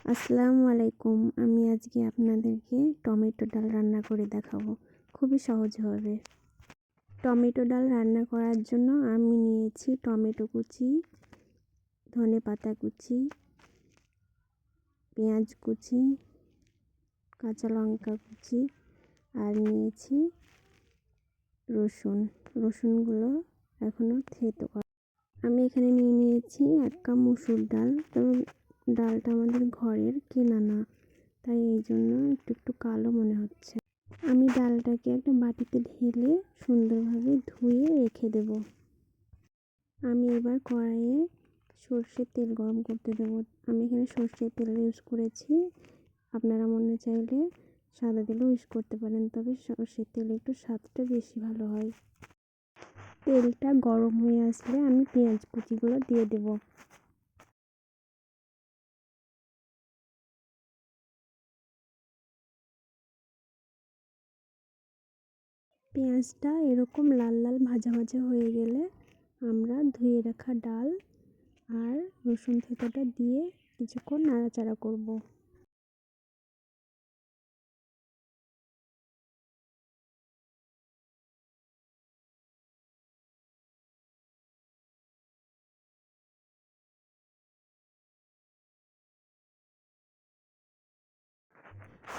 আসসালামু আলাইকুম। আমি আজকে আপনাদেরকে টমেটো ডাল রান্না করে দেখাবো, খুবই সহজভাবে। টমেটো ডাল রান্না করার জন্য আমি নিয়েছি টমেটো কুচি, ধনেপাতা কুচি, পেঁয়াজ কুচি, কাঁচা লঙ্কা কুচি আর নিয়েছি রসুনগুলো এখনও থেতো করা। আমি এখানে নিয়েছি 1 কাপ মুসুর ডাল। তবে ডালটা আমাদের ঘরের কেনা না, তাই এই জন্য একটু কালো মনে হচ্ছে। আমি ডালটাকে একটা বাটিতে ঢেলে সুন্দরভাবে ধুয়ে রেখে দেব। আমি এবার কড়াইয়ে সর্ষের তেল গরম করতে দেব। আমি এখানে সর্ষের তেল ইউজ করেছি। আপনারা মনে চাইলে সাদা তেলও ইউজ করতে পারেন, তবে সর্ষের তেলে একটু স্বাদটা বেশি ভালো হয়। তেলটা গরম হয়ে আসলে আমি পেঁয়াজ কুচিগুলো দিয়ে দেব। পেঁয়াজটা এরকম লাল লাল ভাজা ভাজা হয়ে গেলে আমরা ধুয়ে রাখা ডাল আর রসুন থেঁতোটা দিয়ে কিছুক্ষণ নাড়াচাড়া করব।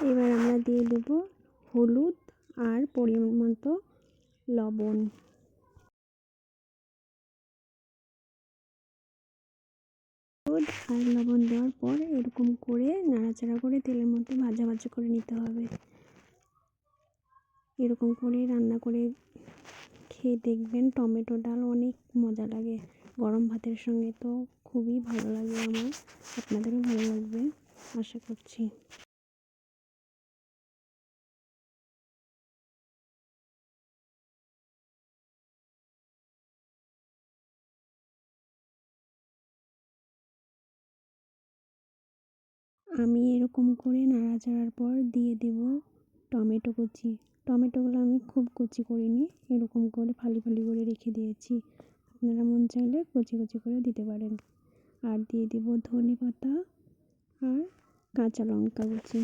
এবার আমরা দিয়ে দেব হলুদ আর পরিমাণ মতো লবণ। হলুদ আর লবণ দেওয়ার পর এরকম করে নাড়াচাড়া করে তেলের মধ্যে ভাজা ভাজা করে নিতে হবে। এরকম করে রান্না করে খেয়ে দেখবেন, টমেটো ডাল অনেক মজা লাগে। গরম ভাতের সঙ্গে তো খুবই ভালো লাগে আমার। আপনাদেরও ভালো লাগবে আশা করছি। আমি এরকম করে নাড়াচাড়ার পর দিয়ে দেব টমেটো কুচি। টমেটোগুলো আমি খুব কুচি করিনি, এরকম করে ফালি ফালি করে রেখে দিয়েছি। আপনারা মন চাইলে কুচি কুচি করে দিতে পারেন। আর দিয়ে দেব ধনেপাতা আর কাঁচা লঙ্কা কুচি।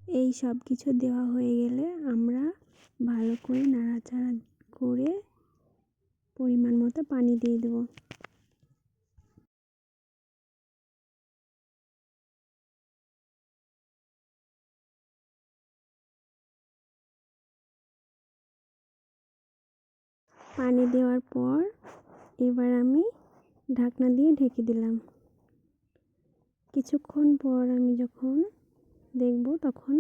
এই সব কিছু দেওয়া হয়ে গেলে আমরা ভালো করে নাড়াচাড়া করে পরিমাণ মতো পানি দিয়ে দেব। পানি দেওয়ার পর এবার আমি ঢাকনা দিয়ে ঢেকে দিলাম। কিছুক্ষণ পর আমি যখন দেখব তখন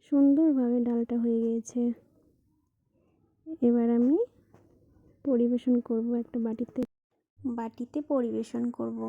সুন্দরভাবে ডালটা হয়ে গিয়েছে। এবার আমি পরিবেশন করব, একটা বাটিতে পরিবেশন করব।